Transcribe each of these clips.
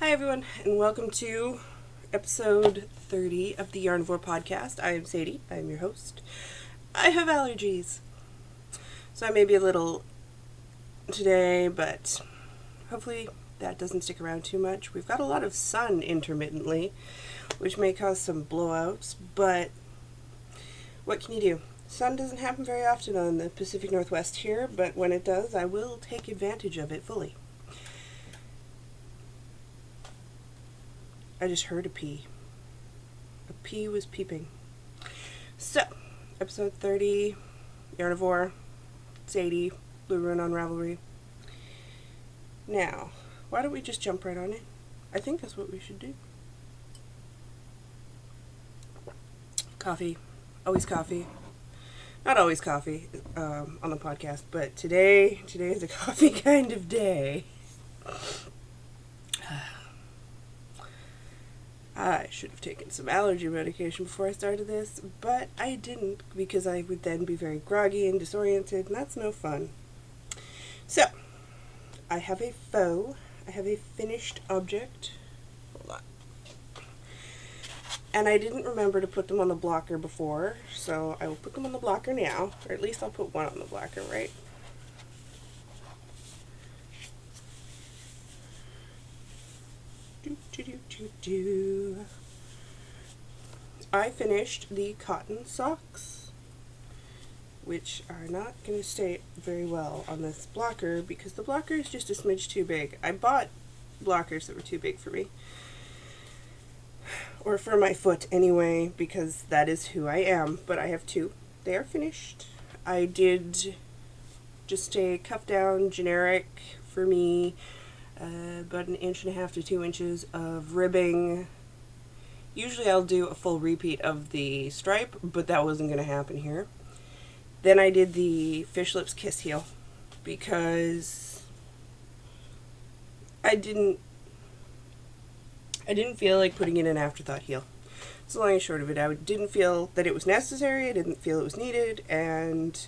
Hi everyone, and welcome to episode 30 of the Yarnivore podcast. I am Sadie, I am your host. I have allergies, so I may be a little today, but hopefully that doesn't stick around too much. We've got a lot of sun intermittently, which may cause some blowouts, but what can you do? Sun doesn't happen very often on the Pacific Northwest here, but when it does, I will take advantage of it fully. I just heard a pea. A pea was peeping. So, episode 30, Yarnivore, Sadie, Blue Rune on Ravelry. Now, why don't we just jump right on it? I think that's what we should do. Coffee. Always coffee. Not always coffee on the podcast, but today is a coffee kind of day. I should have taken some allergy medication before I started this, but I didn't because I would then be very groggy and disoriented, and that's no fun. So, I have a finished object. Hold on. And I didn't remember to put them on the blocker before, so I will put them on the blocker now, or at least I'll put one on the blocker, right? I finished the cotton socks, which are not going to stay very well on this blocker because the blocker is just a smidge too big. I bought blockers that were too big for me, or for my foot anyway, because that is who I am, but I have two. They are finished. I did just a cuff down generic for me, about 1.5 inches to 2 inches of ribbing. Usually I'll do a full repeat of the stripe, but that wasn't going to happen here. Then I did the Fish Lips Kiss Heel because I didn't feel like putting in an afterthought heel. So long and short of it, I didn't feel that it was necessary, I didn't feel it was needed, and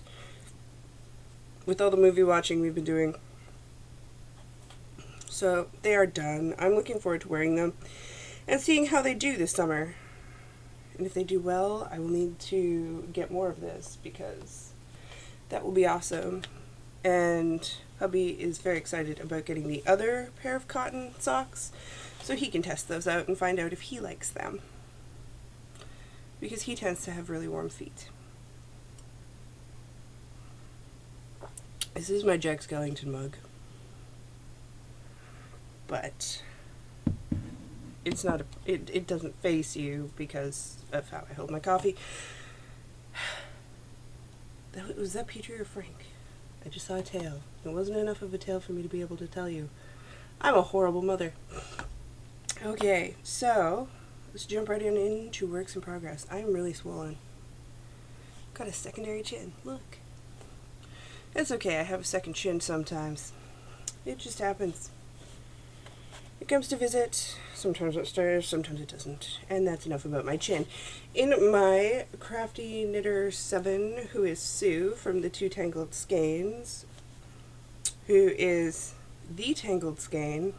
with all the movie watching we've been doing, so they are done. I'm looking forward to wearing them and seeing how they do this summer. And if they do well, I will need to get more of this because that will be awesome. And hubby is very excited about getting the other pair of cotton socks so he can test those out and find out if he likes them, because he tends to have really warm feet. This is my Jack Skellington mug, but it's not it doesn't face you because of how I hold my coffee. Was that Petrie or Frank? I just saw a tail. It wasn't enough of a tail for me to be able to tell you. I'm a horrible mother. Okay, so let's jump right into works in progress. I am really swollen. Got a secondary chin. Look. It's okay, I have a second chin sometimes. It just happens. It comes to visit, sometimes upstairs, sometimes it doesn't. And that's enough about my chin. In my crafty knitter 7, who is Sue from the Two Tangled Skeins, who is the Tangled Skein,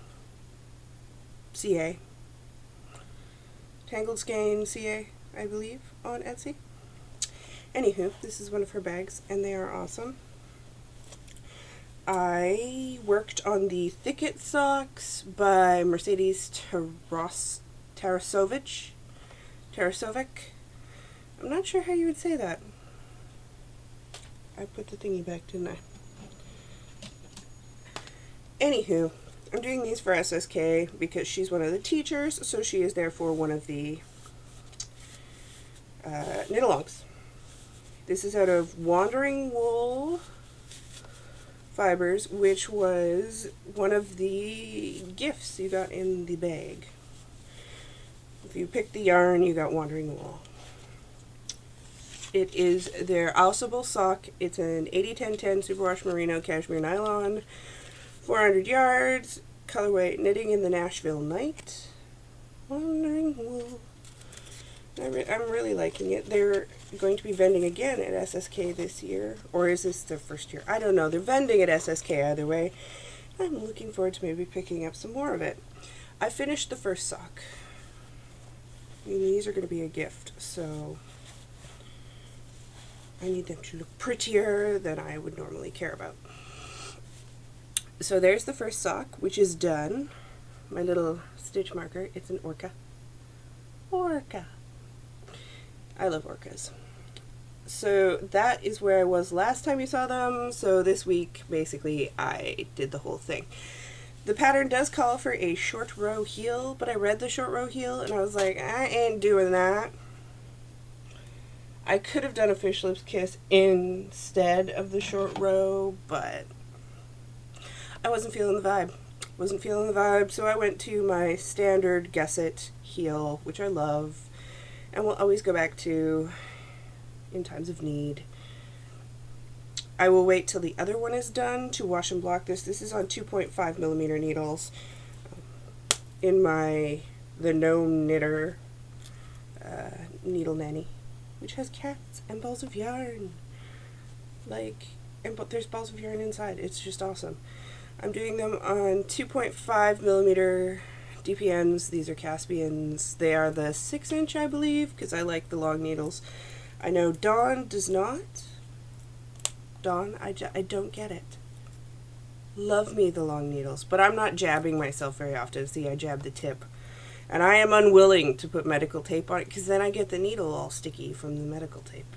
CA. Tangled Skein CA, I believe, on Etsy. Anywho, this is one of her bags, and they are awesome. I worked on the Thicket socks by Mercedes Tarasovic. I'm not sure how you would say that. I put the thingy back, didn't I? Anywho, I'm doing these for SSK because she's one of the teachers, so she is therefore one of the knit-alongs. This is out of Wandering Wool Fibers, which was one of the gifts you got in the bag. If you picked the yarn, you got Wandering Wool. It is their Alsable sock. It's an 80-10-10 superwash merino cashmere nylon, 400 yards, colorway knitting in the Nashville Night. Wandering Wool. I'm really liking it. They're going to be vending again at SSK this year. Or is this their first year? I don't know. They're vending at SSK either way. I'm looking forward to maybe picking up some more of it. I finished the first sock. And these are going to be a gift, so I need them to look prettier than I would normally care about. So there's the first sock, which is done. My little stitch marker, it's an orca. Orca. I love orcas. So that is where I was last time you saw them. So this week, basically, I did the whole thing. The pattern does call for a short row heel, but I read the short row heel and I was like, I ain't doing that. I could have done a fish lips kiss instead of the short row, but I wasn't feeling the vibe. So I went to my standard gusset heel, which I love and will always go back to in times of need. I will wait till the other one is done to wash and block this. This is on 2.5 millimeter needles in the Gnome Knitter Needle Nanny, which has cats and balls of yarn. But there's balls of yarn inside. It's just awesome. I'm doing them on 2.5 millimeter DPNs. These are Caspians. They are the 6-inch, I believe, because I like the long needles. I know Dawn does not. Dawn, I don't get it. Love me the long needles, but I'm not jabbing myself very often. See, I jab the tip. And I am unwilling to put medical tape on it, because then I get the needle all sticky from the medical tape.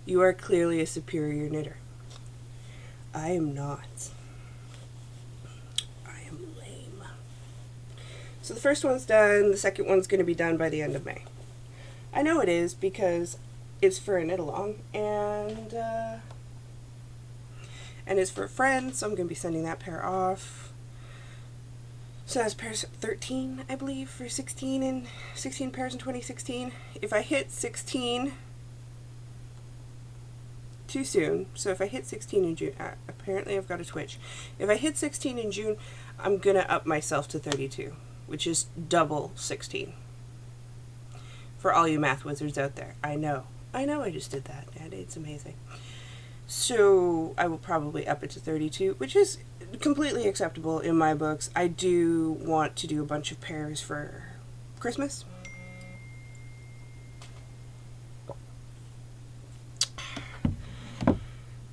You are clearly a superior knitter. I am not. I am lame. So the first one's done. The second one's going to be done by the end of May. I know it is because it's for a knit along and it's for a friend, so I'm going to be sending that pair off. So that's pair 13, I believe, for 16 pairs in 2016. If I hit 16 too soon, so if I hit 16 in June, apparently I've got a twitch. If I hit 16 in June, I'm going to up myself to 32, which is double 16. For all you math wizards out there, I know I just did that, and it's amazing. So I will probably up it to 32, which is completely acceptable in my books. I do want to do a bunch of pairs for Christmas.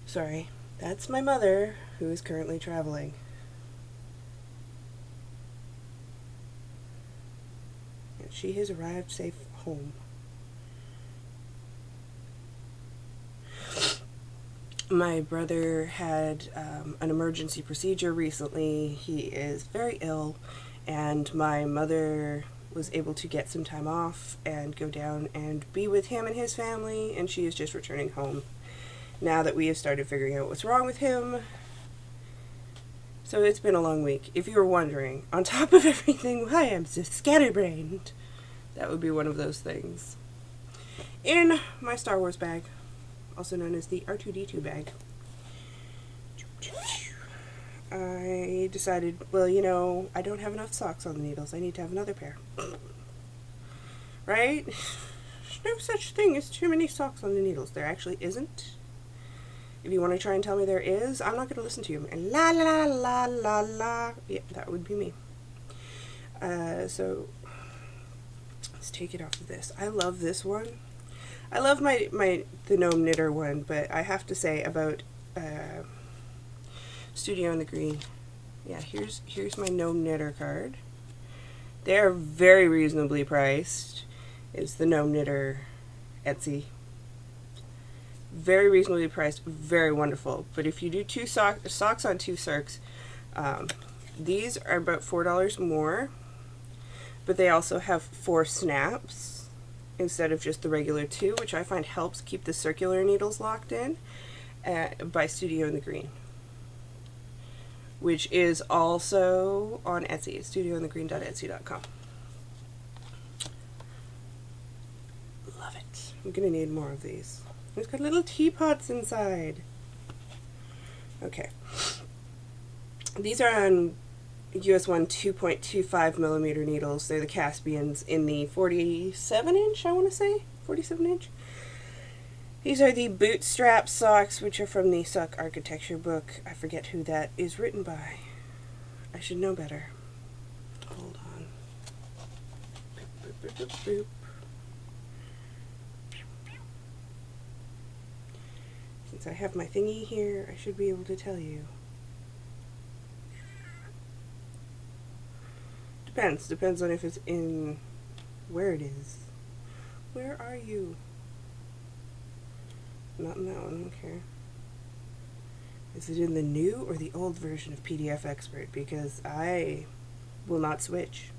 Sorry, that's my mother, who is currently traveling. And she has arrived safe home. My brother had an emergency procedure recently. He is very ill, and my mother was able to get some time off and go down and be with him and his family, and she is just returning home now that we have started figuring out what's wrong with him. So it's been a long week. If you were wondering, on top of everything, why I'm so scatterbrained, that would be one of those things. In my Star Wars bag, also known as the R2-D2 bag, I decided, well, you know, I don't have enough socks on the needles. I need to have another pair. Right? There's no such thing as too many socks on the needles. There actually isn't. If you want to try and tell me there is, I'm not going to listen to you. And la la la la la. Yeah, that would be me. So let's take it off of this. I love this one. I love the Gnome Knitter one, but I have to say about Studio in the Green. Yeah, here's my Gnome Knitter card. They are very reasonably priced. It's the Gnome Knitter Etsy. Very reasonably priced, very wonderful. But if you do two socks on 2 circs, these are about $4 more. But they also have 4 snaps instead of just the regular 2, which I find helps keep the circular needles locked in, by Studio in the Green, which is also on Etsy. It's studiointhegreen.etsy.com. Love it. I'm going to need more of these. It's got little teapots inside. Okay. These are on US 1 2.25 millimeter needles. They're the Caspians in the 47 inch, I want to say. 47 inch. These are the bootstrap socks, which are from the Sock Architecture book. I forget who that is written by. I should know better. Hold on. Boop, boop, boop, boop, boop. Since I have my thingy here, I should be able to tell you. Depends on if it's in where it is. Where are you? Not in that one, okay. Is it in the new or the old version of PDF Expert? Because I will not switch.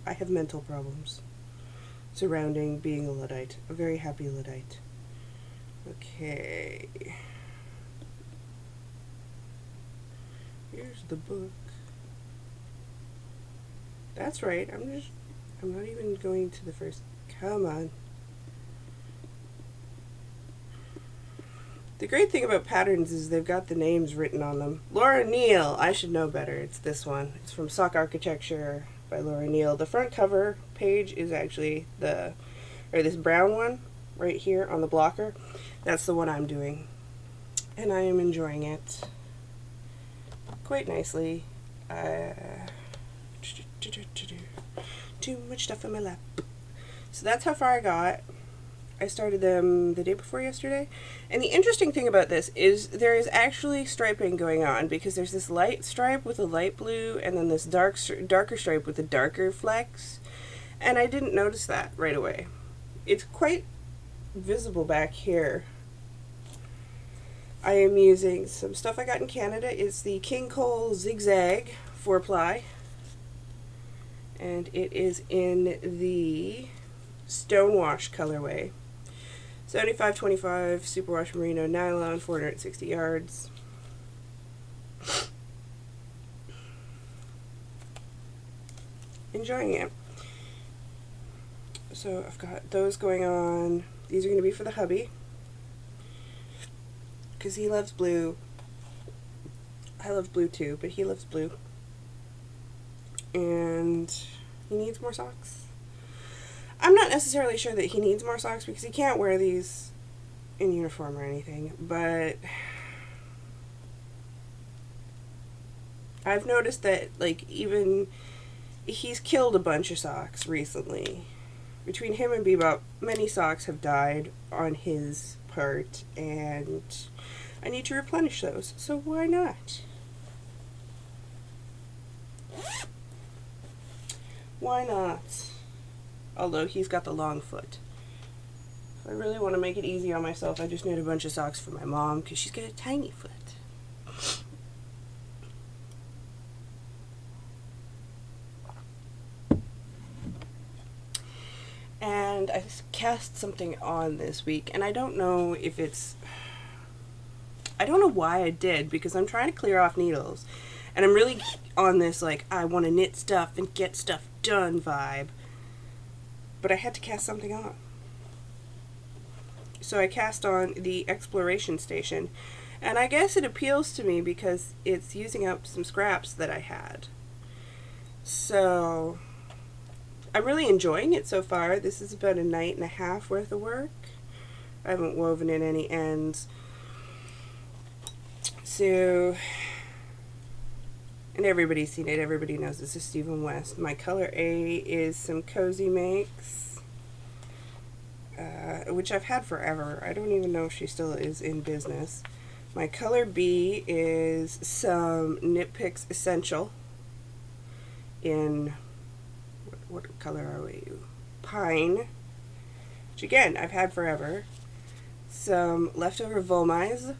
I have mental problems surrounding being a Luddite. A very happy Luddite. Okay. Here's the book. That's right. I'm not even going to the first. Come on. The great thing about patterns is they've got the names written on them. Laura Neal. I should know better. It's this one. It's from Sock Architecture by Laura Neal. The front cover page is actually this brown one right here on the blocker. That's the one I'm doing. And I am enjoying it quite nicely. Too much stuff in my lap. So that's how far I got. I started them the day before yesterday. And the interesting thing about this is there is actually striping going on, because there's this light stripe with a light blue and then this darker stripe with a darker flecks. And I didn't notice that right away. It's quite visible back here. I am using some stuff I got in Canada. It's the King Cole Zigzag 4-ply. And it is in the Stonewash colorway. 75/25 superwash merino nylon, 460 yards. Enjoying it. So I've got those going on. These are going to be for the hubby, because he loves blue. I love blue too, but he loves blue. And he needs more socks. I'm not necessarily sure that he needs more socks, because he can't wear these in uniform or anything, but I've noticed that, like, even he's killed a bunch of socks recently. Between him and Bebop, many socks have died on his part, and I need to replenish those, so why not? Why not? Although he's got the long foot. If I really want to make it easy on myself, I just need a bunch of socks for my mom, because she's got a tiny foot. And I cast something on this week, and I don't know if it's... I don't know why I did, because I'm trying to clear off needles. And I'm really on this, like, I want to knit stuff and get stuff done vibe. But I had to cast something on. So I cast on the Exploration Station. And I guess it appeals to me because it's using up some scraps that I had. So I'm really enjoying it so far. This is about a night and a half worth of work. I haven't woven in any ends. So, and everybody's seen it. Everybody knows this is Stephen West. My color A is some Cozy Makes, which I've had forever. I don't even know if she still is in business. My color B is some Knit Picks Essential in, what color are we? Pine, which again, I've had forever. Some Leftover Volmise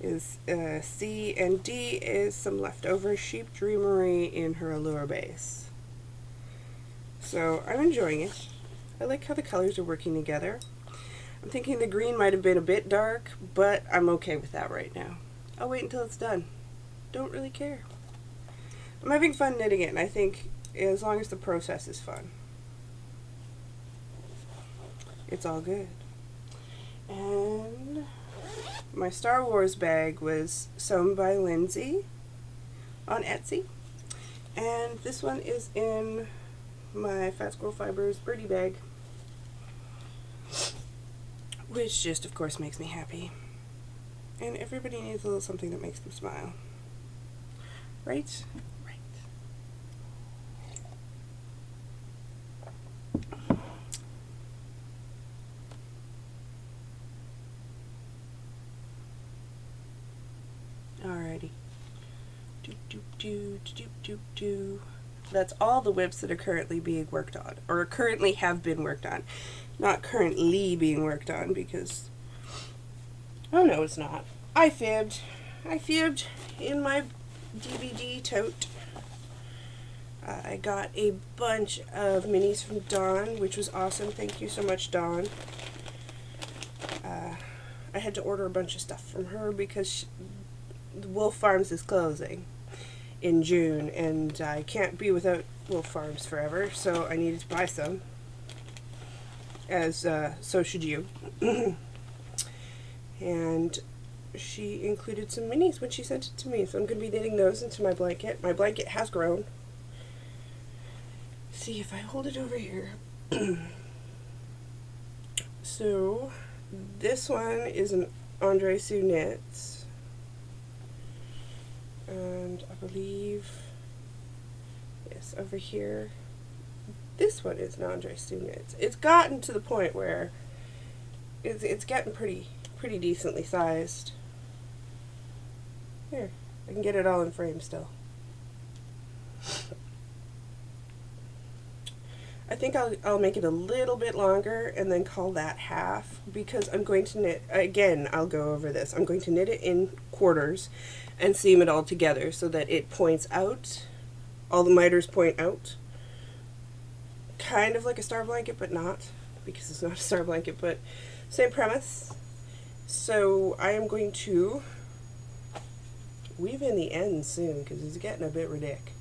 is C, and D is some Leftover Sheep Dreamery in her Allure base. So I'm enjoying it. I like how the colors are working together. I'm thinking the green might have been a bit dark, but I'm okay with that right now. I'll wait until it's done. Don't really care. I'm having fun knitting it, and I think as long as the process is fun, it's all good. And my Star Wars bag was sewn by Lindsay on Etsy, and this one is in my Fat Squirrel Fibers birdie bag, which just of course makes me happy. And everybody needs a little something that makes them smile. Right? Right. Alrighty. That's all the whips that are currently being worked on, or currently have been worked on. Not currently being worked on because, oh no, it's not. I fibbed. I fibbed in my DVD tote. I got a bunch of minis from Dawn, which was awesome. Thank you so much, Dawn. I had to order a bunch of stuff from her because Wolf Farms is closing in June, and I can't be without Wolf Farms forever, so I needed to buy some. As so should you. And she included some minis when she sent it to me, so I'm going to be knitting those into my blanket. My blanket has grown. See if I hold it over here. So this one is an Andre Sue Knits, and I believe, yes, over here, this one is an Andre Sue Knits. It's gotten to the point where it's getting pretty decently sized. Here, I can get it all in frame still. I think I'll make it a little bit longer and then call that half, because I'm going to knit, again, I'll go over this. I'm going to knit it in quarters and seam it all together so that it points out, all the miters point out. Kind of like a star blanket, but not, because it's not a star blanket, but same premise. So I am going to weave in the ends soon because it's getting a bit ridiculous.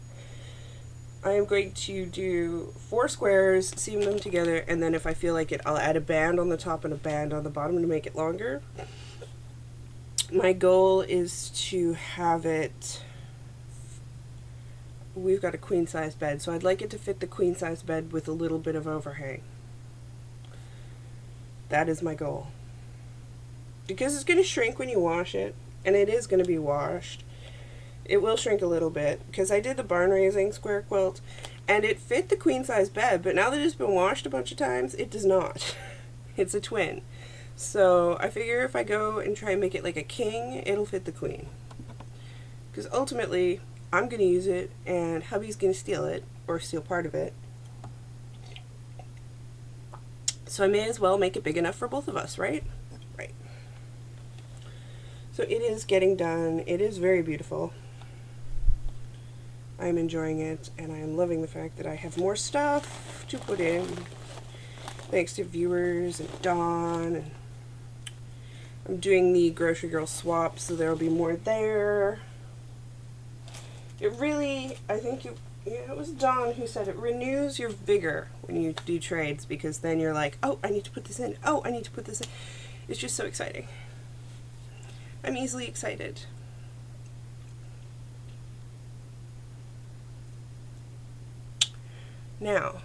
I am going to do 4 squares, seam them together, and then if I feel like it, I'll add a band on the top and a band on the bottom to make it longer. My goal is to have it, we've got a queen size bed, so I'd like it to fit the queen size bed with a little bit of overhang. That is my goal. Because it's going to shrink when you wash it, and it is going to be washed. It will shrink a little bit, because I did the barn raising square quilt, and it fit the queen size bed, but now that it's been washed a bunch of times, it does not. It's a twin. So I figure if I go and try and make it like a king, it'll fit the queen. Because ultimately, I'm going to use it, and hubby's going to steal it, or steal part of it. So I may as well make it big enough for both of us, right? Right. So it is getting done. It is very beautiful. I'm enjoying it, and I am loving the fact that I have more stuff to put in, thanks to viewers and Dawn. And I'm doing the Grocery Girl swap, so there will be more there. It really, I think it was Dawn who said it renews your vigor when you do trades, because then you're like, oh, I need to put this in. Oh, I need to put this in. It's just so exciting. I'm easily excited. Now,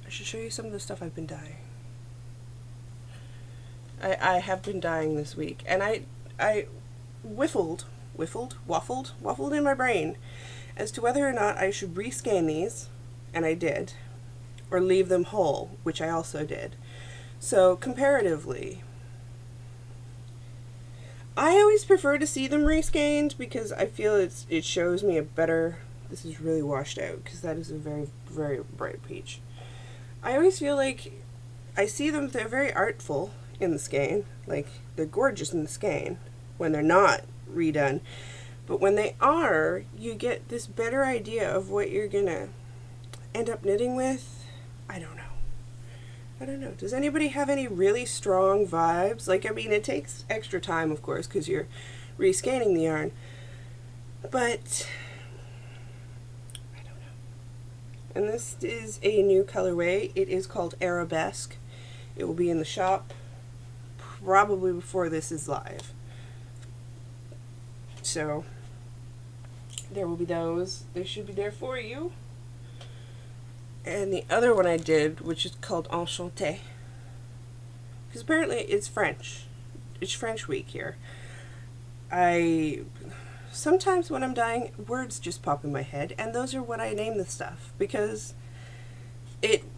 I should show you some of the stuff I've been dyeing. I have been dyeing this week, and I waffled in my brain as to whether or not I should rescan these, and I did, or leave them whole, which I also did. So, comparatively, I always prefer to see them rescanned because I feel it shows me a better. This is really washed out because that is a very, very bright peach. I always feel like I see them, they're very artful in the skein. Like, they're gorgeous in the skein when they're not redone. But when they are, you get this better idea of what you're going to end up knitting with. I don't know. Does anybody have any really strong vibes? Like, I mean, it takes extra time, of course, because you're rescanning the yarn. But and this is a new colorway. It is called Arabesque. It will be in the shop probably before this is live. So there will be those. They should be there for you. And the other one I did, which is called Enchanté, because apparently it's French. It's French week here. Sometimes when I'm dyeing, words just pop in my head, and those are what I name the stuff, because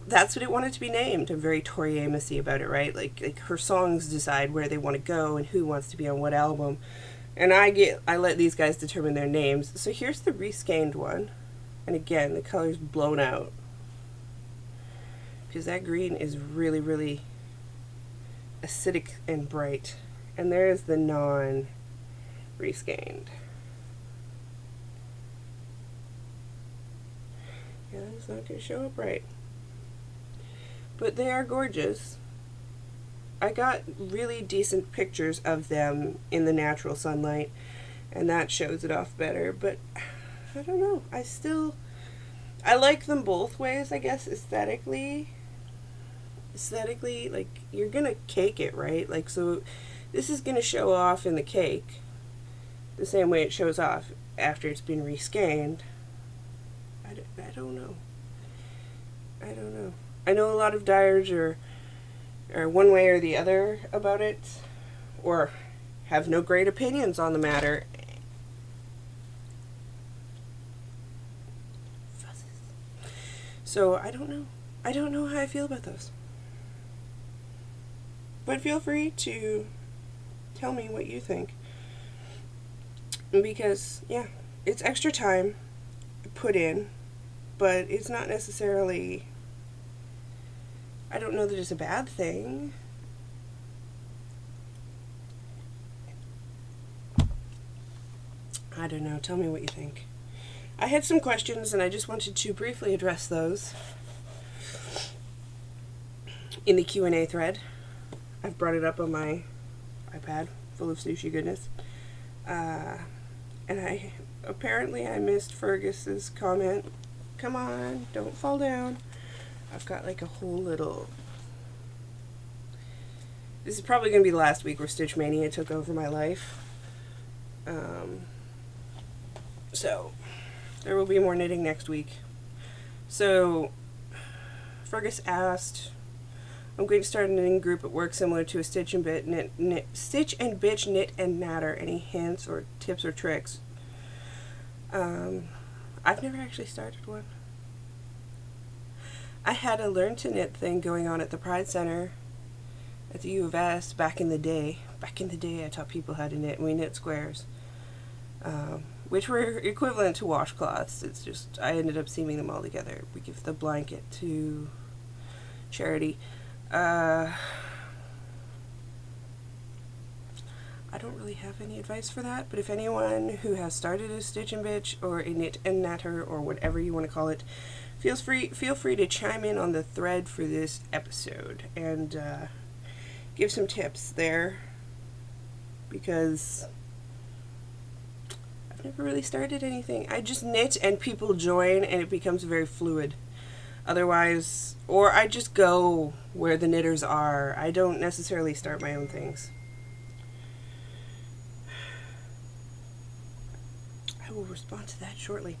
that's what it wanted to be named. I'm very Tori Amos-y about it, right? Like her songs decide where they want to go and who wants to be on what album. And I let these guys determine their names. So here's the reskeined one. And again, the color's blown out, because that green is really, really acidic and bright. And there's the non-reskeined. Yeah, it's not going to show up right. But they are gorgeous. I got really decent pictures of them in the natural sunlight, and that shows it off better. But I don't know. I like them both ways, I guess, aesthetically. Aesthetically, like, you're going to cake it, right? Like, so this is going to show off in the cake the same way it shows off after it's been reskeined. I don't know. I don't know. I know a lot of dyers are one way or the other about it, or have no great opinions on the matter. So I don't know. I don't know how I feel about those. But feel free to tell me what you think. Because, yeah, it's extra time put in, but it's not necessarily... I don't know that it's a bad thing. I don't know. Tell me what you think. I had some questions, and I just wanted to briefly address those in the Q&A thread. I've brought it up on my iPad full of sushi goodness. And apparently I missed Fergus's comment. Come on, don't fall down. I've got like a whole little... This is probably going to be the last week where Stitch Mania took over my life. So, there will be more knitting next week. So, Fergus asked, I'm going to start a knitting group at work similar to a Stitch and Bitch Knit and Natter. Any hints or tips or tricks? I've never actually started one. I had a Learn to Knit thing going on at the Pride Center at the U of S back in the day. Back in the day, I taught people how to knit, and we knit squares, which were equivalent to washcloths. It's just, I ended up seaming them all together. We give the blanket to charity. I don't really have any advice for that, but if anyone who has started a Stitch and Bitch or a Knit and Natter or whatever you want to call it, feel free to chime in on the thread for this episode and give some tips there, because I've never really started anything. I just knit and people join and it becomes very fluid. Otherwise, or I just go where the knitters are. I don't necessarily start my own things. I will respond to that shortly.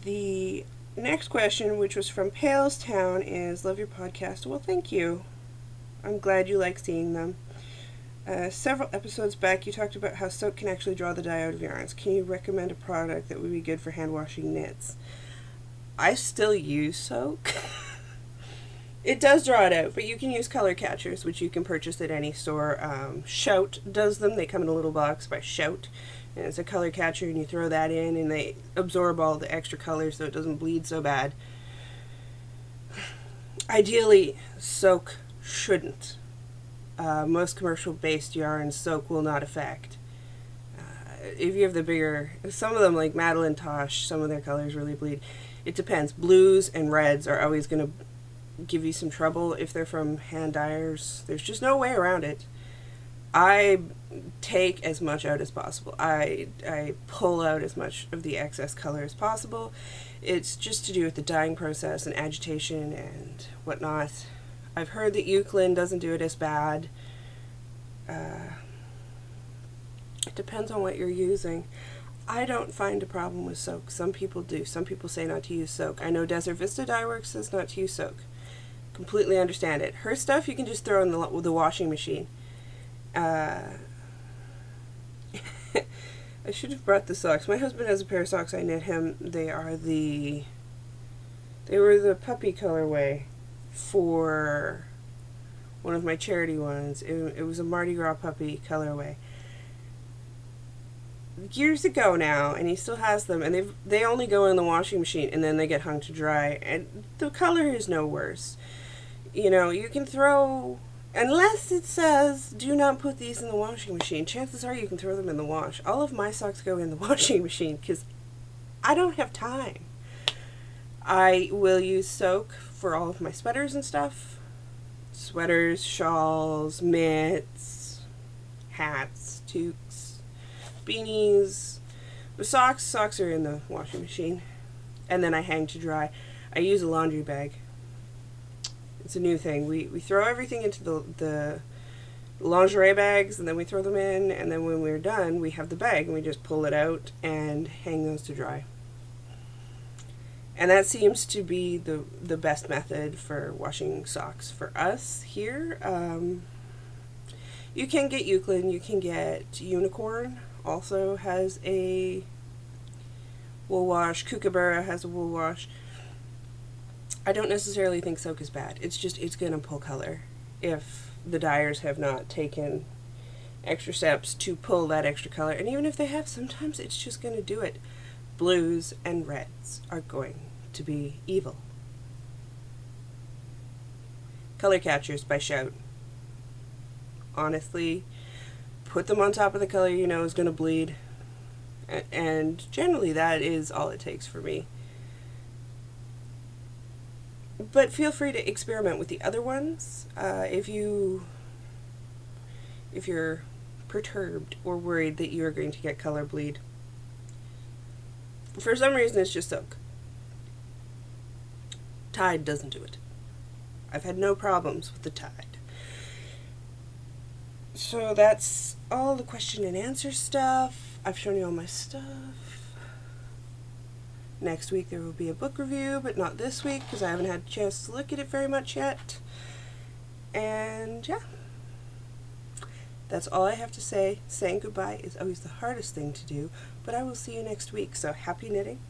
The next question, which was from Palestown, is, love your podcast. Well, thank you. I'm glad you like seeing them. Several episodes back, you talked about how soak can actually draw the dye out of yarns. Can you recommend a product that would be good for hand washing knits? I still use soak. It does draw it out, but you can use color catchers, which you can purchase at any store. Shout does them. They come in a little box by Shout. And it's a color catcher, and you throw that in, and they absorb all the extra colors so it doesn't bleed so bad. Ideally, soak shouldn't. Most commercial-based yarns, soak will not affect. If you have the bigger, some of them like Madeline Tosh, some of their colors really bleed. It depends. Blues and reds are always going to give you some trouble if they're from hand dyers. There's just no way around it. I take as much out as possible. I pull out as much of the excess color as possible. It's just to do with the dyeing process and agitation and whatnot. I've heard that Euclid doesn't do it as bad. It depends on what you're using. I don't find a problem with soak. Some people do. Some people say not to use soak. I know Desert Vista Dye Works says not to use soak. Completely understand it. Her stuff you can just throw in the washing machine. I should have brought the socks. My husband has a pair of socks I knit him. They were the puppy colorway for one of my charity ones. It was a Mardi Gras puppy colorway. Years ago now, and he still has them, and they only go in the washing machine and then they get hung to dry, and the color is no worse. You know, you can throw, unless it says do not put these in the washing machine, chances are you can throw them in the wash. All of my socks go in the washing machine because I don't have time. I will use soak for all of my sweaters and stuff. Sweaters, shawls, mitts, hats, toques, beanies. The socks are in the washing machine. And then I hang to dry. I use a laundry bag. It's a new thing. We throw everything into the lingerie bags, and then we throw them in, and then when we're done, we have the bag, and we just pull it out and hang those to dry. And that seems to be the best method for washing socks for us here. You can get Euclid, you can get Unicorn, also has a wool wash. Kookaburra has a wool wash. I don't necessarily think soak is bad. It's just, it's going to pull color if the dyers have not taken extra steps to pull that extra color. And even if they have, sometimes it's just going to do it. Blues and reds are going to be evil. Color catchers by Shout. Honestly, put them on top of the color you know is going to bleed. And generally that is all it takes for me. But feel free to experiment with the other ones if you're perturbed or worried that you are going to get color bleed. For some reason it's just soak. Tide doesn't do it. I've had no problems with the Tide. So that's all the question and answer stuff. I've shown you all my stuff. Next week there will be a book review, but not this week because I haven't had a chance to look at it very much yet. And yeah, that's all I have to say. Saying goodbye is always the hardest thing to do, but I will see you next week. So happy knitting.